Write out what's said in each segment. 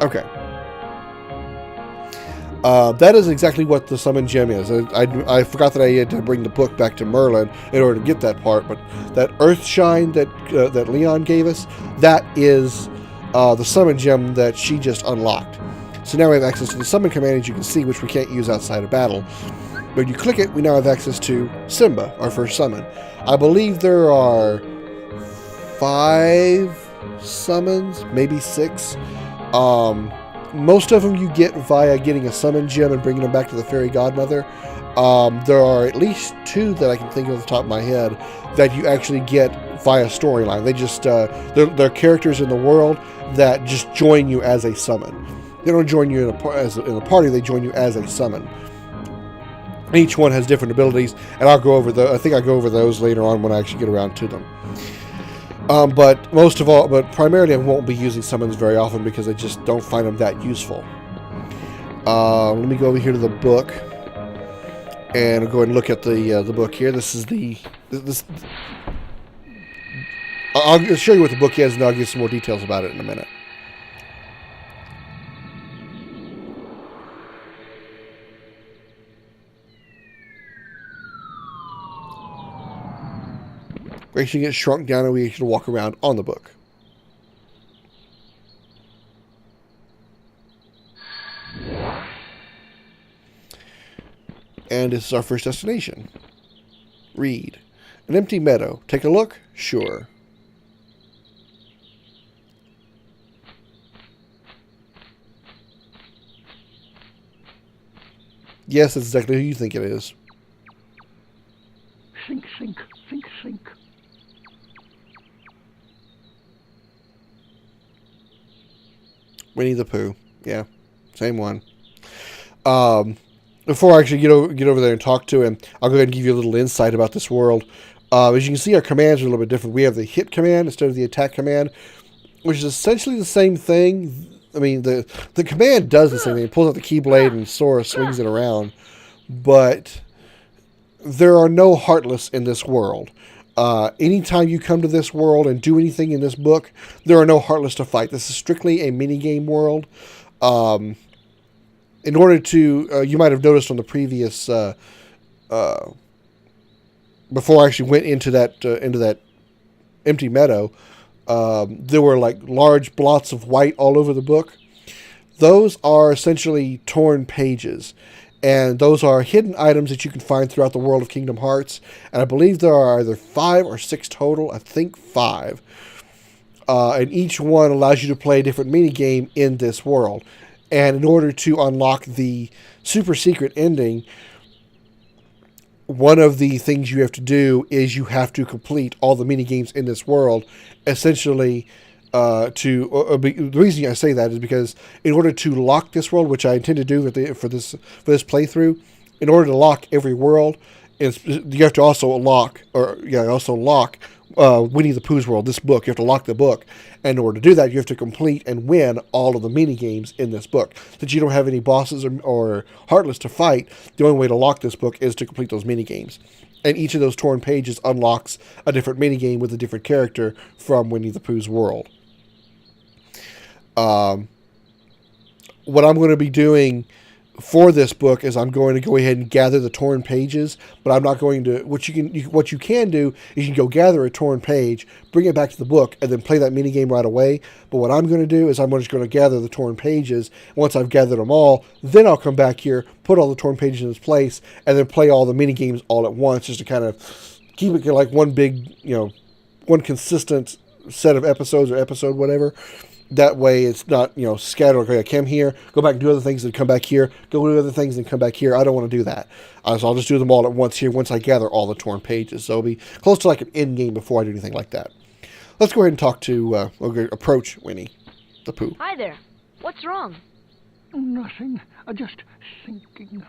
Okay. That is exactly what the summon gem is. I forgot that I had to bring the book back to Merlin in order to get that part, but that earth shine that Leon gave us, that is the summon gem that she just unlocked. So now we have access to the summon command, as you can see, which we can't use outside of battle. When you click it, we now have access to Simba, our first summon. I believe there are 5 summons, maybe 6. Most of them you get via getting a summon gem and bringing them back to the fairy godmother. There are at least 2 that I can think of off the top of my head that you actually get via storyline. They just they're characters in the world that just join you as a summon. They don't join you in a party. They join you as a summon. Each one has different abilities, and I'll go over I think I'll go over those later on when I actually get around to them. But primarily I won't be using summons very often because I just don't find them that useful. Let me go over here to the book, and I'll go ahead and look at the book here. This is I'll show you what the book is, and I'll give some more details about it in a minute. We actually get shrunk down and we actually walk around on the book. And this is our first destination. Read. An empty meadow. Take a look? Sure. Yes, that's exactly who you think it is. Sink, sink, sink, sink. Winnie the Pooh. Yeah, same one. Before I actually get over there and talk to him, I'll go ahead and give you a little insight about this world. As you can see, our commands are a little bit different. We have the hit command instead of the attack command, which is essentially the same thing. I mean, the command does the same thing. It pulls out the Keyblade and Sora swings it around. But there are no Heartless in this world. Anytime you come to this world and do anything in this book, there are no Heartless to fight. This is strictly a minigame world. In order to, you might have noticed on the previous, before I actually went into that empty meadow, there were like large blots of white all over the book. Those are essentially torn pages. And those are hidden items that you can find throughout the world of Kingdom Hearts. And I believe there are either 5 or 6 total. I think 5. And each one allows you to play a different minigame in this world. And in order to unlock the super secret ending, one of the things you have to do is you have to complete all the minigames in this world. Essentially, the reason I say that is because in order to lock this world, which I intend to do for this playthrough, in order to lock every world, you have to also lock Winnie the Pooh's world. This book, you have to lock the book, and in order to do that, you have to complete and win all of the mini games in this book. Since you don't have any bosses or Heartless to fight, the only way to lock this book is to complete those mini games. And each of those torn pages unlocks a different minigame with a different character from Winnie the Pooh's world. What I'm going to be doing for this book is I'm going to go ahead and gather the torn pages, but I'm not going to. What you can do is you can go gather a torn page, bring it back to the book, and then play that minigame right away. But what I'm going to do is I'm just going to gather the torn pages. Once I've gathered them all, then I'll come back here, put all the torn pages in its place, and then play all the minigames all at once, just to kind of keep it like one big, one consistent set of episodes or episode, whatever. That way it's not, scattered. Okay, I came here, go back and do other things, and come back here, go do other things, and come back here. I don't want to do that. So I'll just do them all at once here once I gather all the torn pages. So it'll be close to like an end game before I do anything like that. Let's go ahead and talk to, approach Winnie the Pooh. Hi there. What's wrong? Nothing. Just thinking.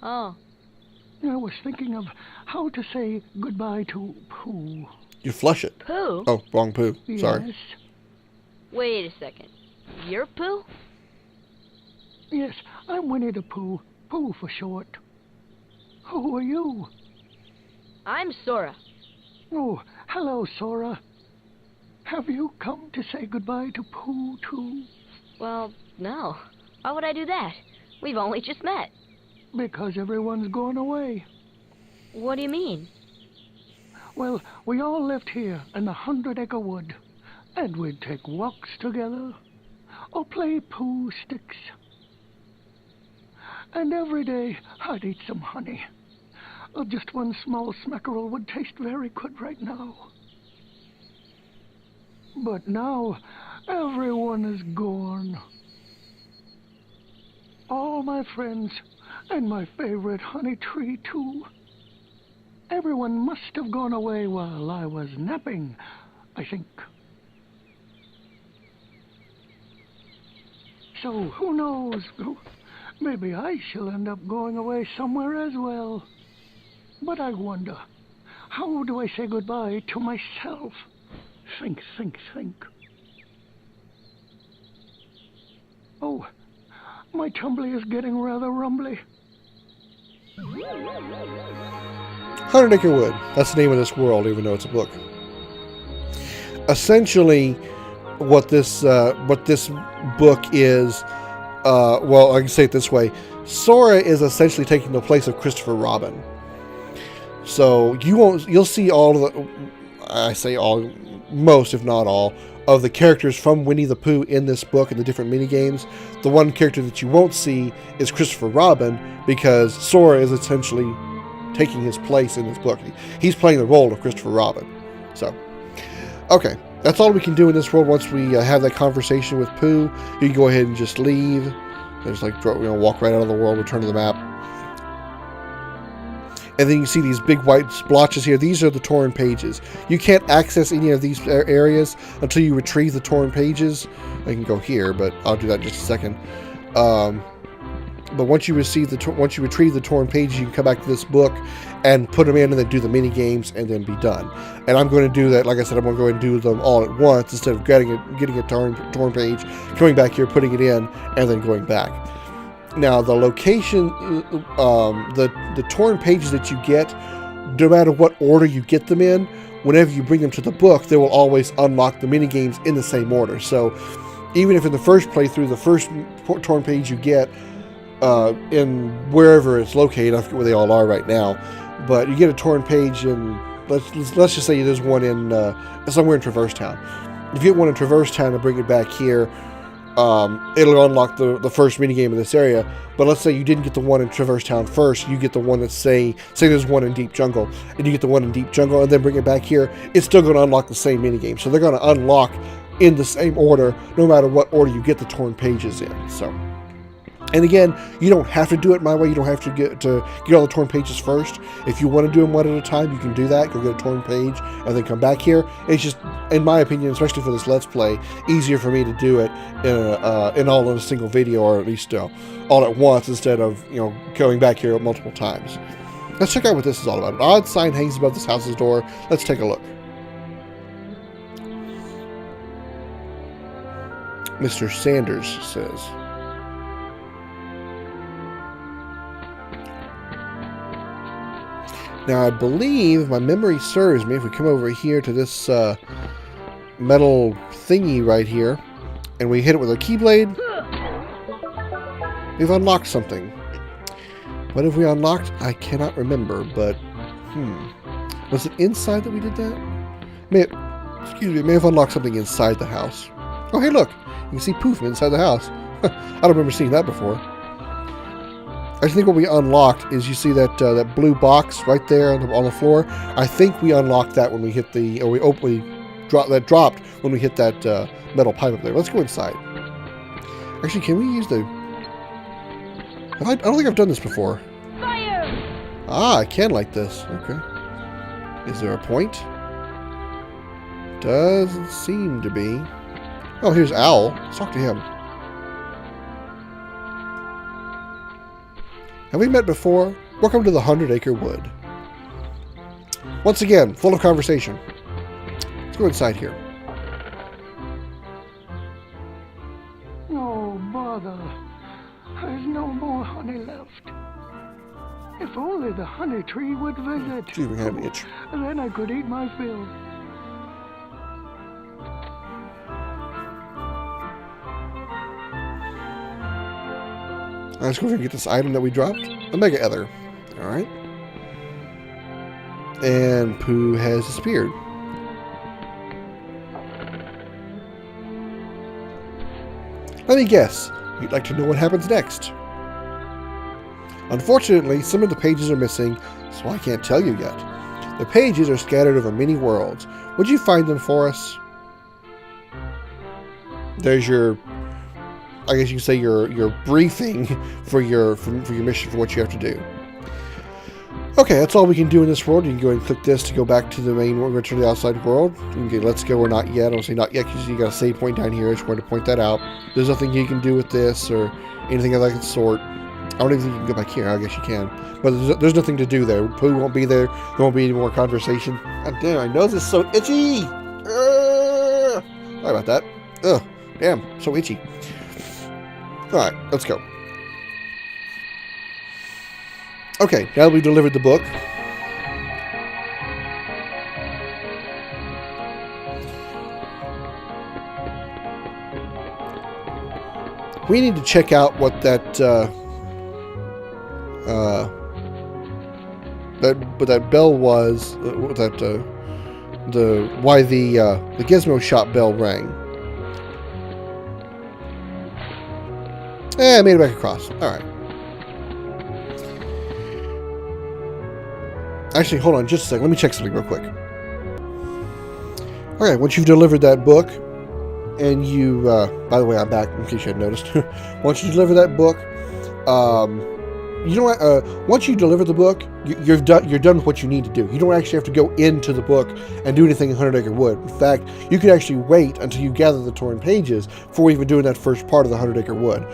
Oh. I was thinking of how to say goodbye to Pooh. You flush it. Pooh? Oh, wrong Pooh. Sorry. Yes. Wait a second. You're Pooh? Yes, I'm Winnie the Pooh. Pooh for short. Who are you? I'm Sora. Oh, hello, Sora. Have you come to say goodbye to Pooh, too? Well, no. Why would I do that? We've only just met. Because everyone's gone away. What do you mean? Well, we all lived here in the 100-acre wood, and we'd take walks together, or play Pooh sticks. And every day I'd eat some honey. Just one small smackerel would taste very good right now. But now, everyone is gone. All my friends, and my favorite honey tree, too. Everyone must have gone away while I was napping, I think. So, who knows? Maybe I shall end up going away somewhere as well. But I wonder, how do I say goodbye to myself? Think, think, think. Oh, my tumbly is getting rather rumbly. 100-Acre Wood. That's the name of this world, even though it's a book. Essentially, what this book is, well, I can say it this way: Sora is essentially taking the place of Christopher Robin. So you'll see all of the, I say all, most if not all of the characters from Winnie the Pooh in this book and the different mini games. The one character that you won't see is Christopher Robin, because Sora is essentially taking his place in this book. He's playing the role of Christopher Robin. So, okay, that's all we can do in this world. Once we have that conversation with Pooh, you can go ahead and just leave. Just like, walk right out of the world, return to the map. And then you see these big white splotches here. These are the torn pages. You can't access any of these areas until you retrieve the torn pages. I can go here, but I'll do that in just a second. But once you retrieve the torn pages, you can come back to this book and put them in, and then do the mini games, and then be done. And I'm going to do that. Like I said, I'm going to go ahead and do them all at once instead of getting a torn page, coming back here, putting it in, and then going back. Now, the location, the torn pages that you get, no matter what order you get them in, whenever you bring them to the book, they will always unlock the mini games in the same order. So, even if in the first playthrough, the first torn page you get in wherever it's located, I forget where they all are right now, but you get a torn page in, let's just say there's one in somewhere in Traverse Town. If you get one in Traverse Town and bring it back here, it'll unlock the first minigame in this area. But let's say you didn't get the one in Traverse Town first, you get the one that say there's one in Deep Jungle, and you get the one in Deep Jungle and then bring it back here, it's still going to unlock the same minigame. So they're going to unlock in the same order, no matter what order you get the torn pages in. So, and again, you don't have to do it my way. You don't have to get all the torn pages first. If you want to do them one at a time, you can do that. Go get a torn page and then come back here. It's just, in my opinion, especially for this Let's Play, easier for me to do it in all in a single video, or at least all at once, instead of going back here multiple times. Let's check out what this is all about. An odd sign hangs above this house's door. Let's take a look. Mr. Sanders says, now, I believe, if my memory serves me, if we come over here to this metal thingy right here, and we hit it with a keyblade, we've unlocked something. What have we unlocked? I cannot remember, but, was it inside that we did that? May have unlocked something inside the house. Oh, hey, look! You can see Pooh from inside the house. I don't remember seeing that before. I think what we unlocked is, you see that that blue box right there on the floor. I think we unlocked that when we hit dropped when we hit that metal pipe up there. Let's go inside. Actually, can we use the? I don't think I've done this before. Fire! Ah, I can light this. Okay. Is there a point? Doesn't seem to be. Oh, here's Owl. Let's talk to him. Have we met before? Welcome to the 100-Acre Wood. Once again, full of conversation. Let's go inside here. Oh, bother. There's no more honey left. If only the honey tree would visit. Excuse me, I had an itch. Then I could eat my fill. Let's go over and get this item that we dropped. A Mega Ether. Alright. And Pooh has disappeared. Let me guess. You'd like to know what happens next. Unfortunately, some of the pages are missing, so I can't tell you yet. The pages are scattered over many worlds. Would you find them for us? There's your, I guess you can say your briefing for your mission, for what you have to do. Okay, that's all we can do in this world. You can go ahead and click this to go back to the main world, return to the outside world. You can get let's go or not yet. I'll say not yet because you got a save point down here. I just wanted to point that out. There's nothing you can do with this or anything of that sort. I don't even think you can go back here. I guess you can. But there's nothing to do there. Pooh won't be there. There won't be any more conversation. God damn, my nose is so itchy! Sorry about that. Ugh, damn, so itchy. Alright, let's go. Okay, now that we delivered the book. We need to check out what that bell was. Why the Gizmo shop bell rang. I made it back across. All right. Actually, hold on just a second. Let me check something real quick. Okay, once you've delivered that book, and you, by the way, I'm back in case you hadn't noticed. Once you deliver that book, once you deliver the book, you're done with what you need to do. You don't actually have to go into the book and do anything in 100 Acre Wood. In fact, you can actually wait until you gather the torn pages before even doing that first part of the 100 Acre Wood.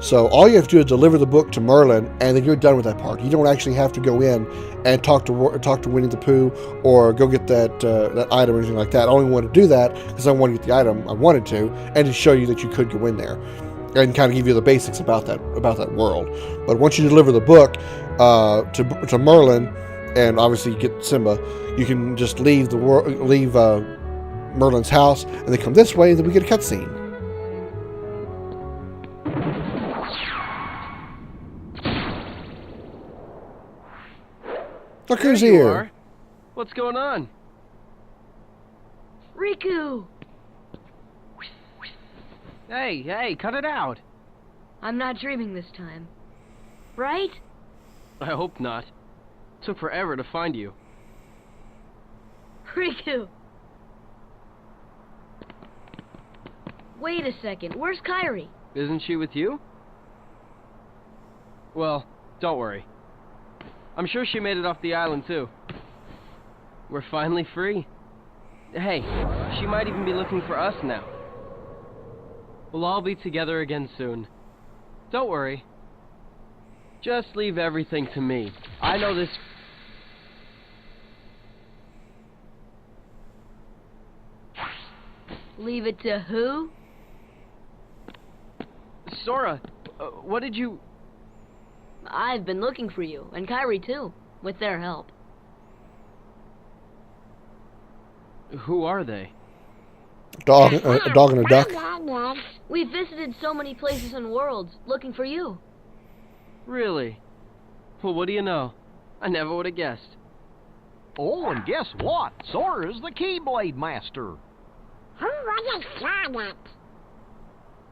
So all you have to do is deliver the book to Merlin, and then you're done with that part. You don't actually have to go in and talk to Winnie the Pooh or go get that item or anything like that. I only wanted to do that because I wanted to get the item I wanted to, and to show you that you could go in there and kind of give you the basics about that world. But once you deliver the book to Merlin, and obviously you get Simba, you can just leave Merlin's house, and then come this way, and then we get a cutscene. Look who's here. Are. What's going on? Riku! Hey, cut it out. I'm not dreaming this time. Right? I hope not. Took forever to find you. Riku! Wait a second, where's Kairi? Isn't she with you? Well, don't worry. I'm sure she made it off the island too. We're finally free. Hey, she might even be looking for us now. We'll all be together again soon. Don't worry. Just leave everything to me. I know this... Leave it to who? Sora, what did you... I've been looking for you, and Kairi too, with their help. Who are they? A dog and a duck. We've visited so many places and worlds, looking for you. Really? Well, what do you know? I never would have guessed. Oh, and guess what? Sora's the Keyblade Master. Who was it?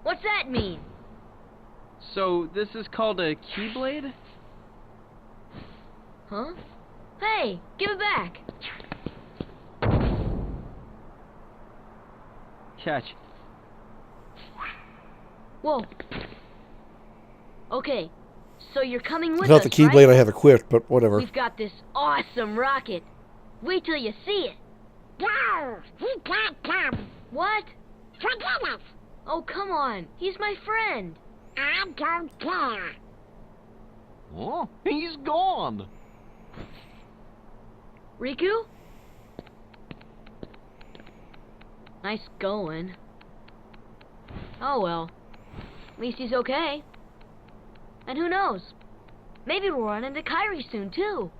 What's that mean? So, this is called a Keyblade? Huh? Hey, give it back. Catch. Whoa. Okay, so you're coming with It's not us, the Keyblade right? I have equipped, but whatever. We've got this awesome rocket. Wait till you see it. No, he can't come. What? Forget it. Oh, come on. He's my friend. I don't care. Oh, he's gone. Riku? Nice going. Oh well. At least he's okay. And who knows? Maybe we'll run into Kairi soon, too.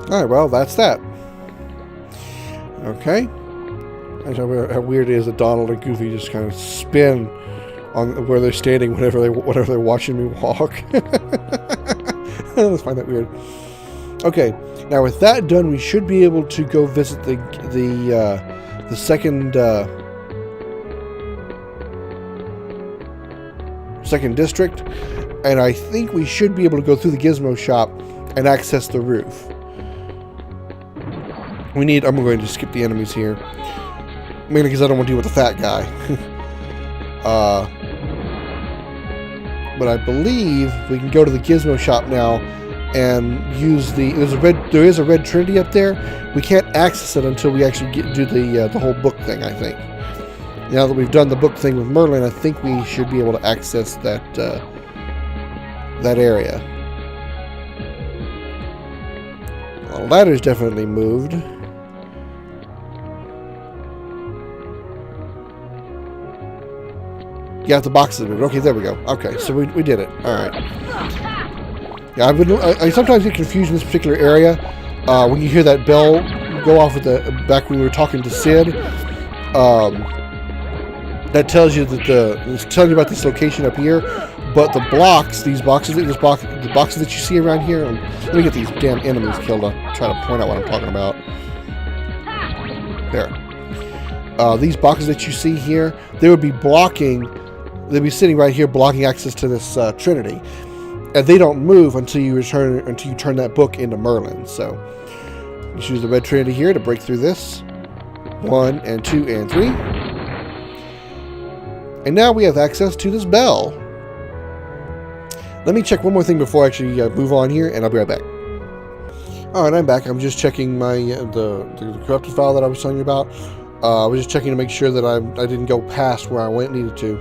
Alright, well, that's that. Okay. I don't know how weird it is that Donald and Goofy just kind of spin on where they're standing whenever they're watching me walk. I always find that weird. Okay, now with that done, we should be able to go visit the second district, and I think we should be able to go through the gizmo shop and access the roof. I'm going to skip the enemies here, mainly because I don't want to deal with the fat guy. But I believe we can go to the gizmo shop now and use there is a red Trinity up there. We can't access it until we actually do the whole book thing, I think. Now that we've done the book thing with Merlin, I think we should be able to access that area. Well, the ladder's definitely moved. Yeah, the boxes moved. Okay, there we go. Okay, so we did it. All right. Yeah, I sometimes get confused in this particular area when you hear that bell go off at back when we were talking to Sid. That tells you that it's telling you about this location up here, but the boxes that you see around here. Let me get these damn enemies killed. I'll try to point out what I'm talking about. There. These boxes that you see here, they would be blocking. They'd be sitting right here blocking access to this Trinity, and they don't move until you turn that book into Merlin. So you choose the red Trinity here to break through this. 1 and 2 and 3, and now we have access to this bell. Let me check one more thing before I actually move on here, and I'll be right back. All right, I'm back. I'm just checking my the corrupted file that I was telling you about. I was just checking to make sure that I didn't go past where I needed to.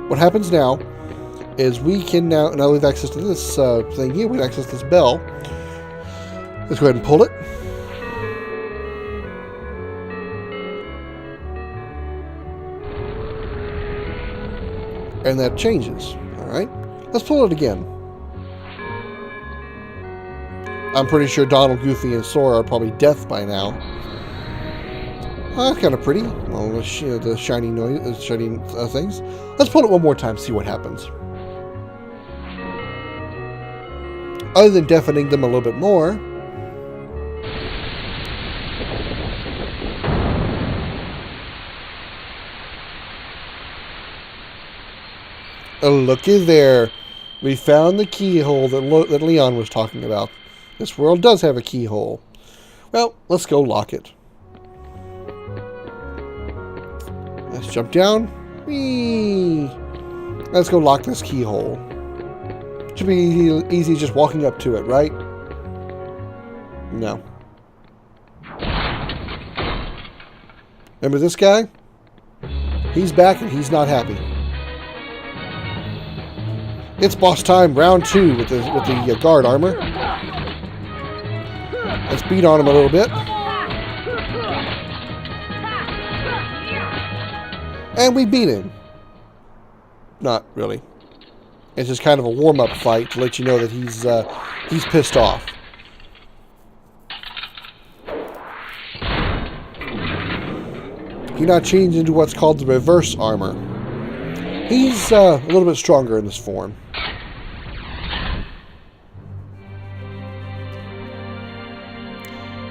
What happens now is we can now we have access to this thing here. We can access this bell. Let's go ahead and pull it. And that changes. All right, let's pull it again. I'm pretty sure Donald, Goofy, and Sora are probably deaf by now. That's kind of pretty. Well, the shiny things. Let's pull it one more time, see what happens. Other than deafening them a little bit more. Oh, looky there. We found the keyhole that Leon was talking about. This world does have a keyhole. Well, let's go lock it. Let's jump down. Whee! Let's go lock this keyhole. Should be easy just walking up to it, right? No. Remember this guy? He's back and he's not happy. It's boss time, round 2 with the guard armor. Let's beat on him a little bit. And we beat him. Not really. It's just kind of a warm-up fight to let you know that he's pissed off. He now changed into what's called the reverse armor. He's a little bit stronger in this form.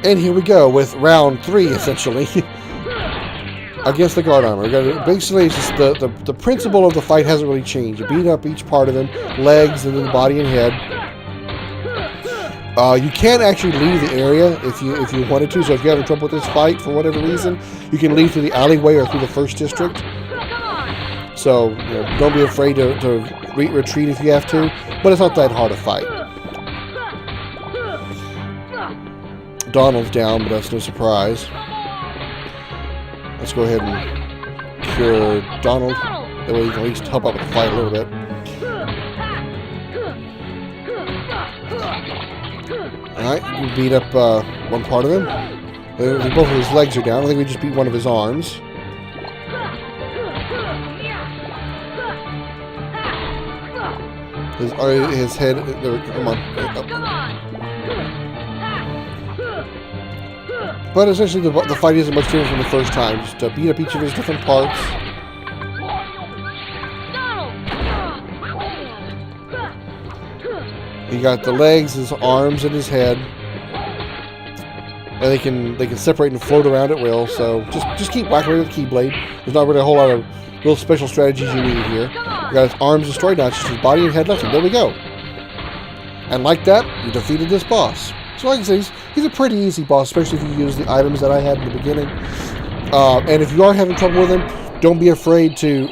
And here we go with round 3, essentially, against the guard armor. Basically, it's just the principle of the fight hasn't really changed. You beat up each part of him, legs, and then the body and head. You can actually leave the area if you wanted to. So if you're having trouble with this fight for whatever reason, you can leave through the alleyway or through the first district. So don't be afraid to retreat if you have to. But it's not that hard a fight. Donald's down, but that's no surprise. Let's go ahead and cure Donald. That way you can at least help out with the fight a little bit. Alright, we beat up one part of him. Both of his legs are down. I think we just beat one of his arms. His head... Come on. But essentially, the fight isn't much different from the first time. Just beat up each of his different parts. You got the legs, his arms, and his head, and they can separate and float around at will. So just keep whacking away with the Keyblade. There's not really a whole lot of real special strategies you need here. You got his arms destroyed, now it's just his body and head left, and there we go. And like that, you defeated this boss. So like I say, he's a pretty easy boss, especially if you use the items that I had in the beginning. And if you are having trouble with him, don't be afraid to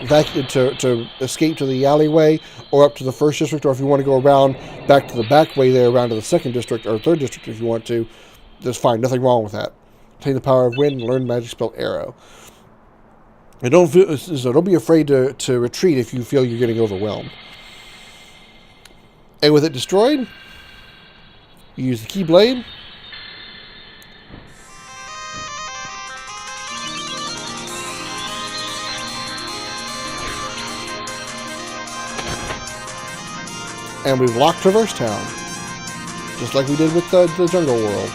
escape to the alleyway or up to the first district, or if you want to go around back to the back way there, around to the second district or third district if you want to. That's fine. Nothing wrong with that. Obtain the power of wind and learn magic spell arrow. And don't be afraid to retreat if you feel you're getting overwhelmed. And with it destroyed, you use the Keyblade. And we've locked Traverse Town. Just like we did with the Jungle World.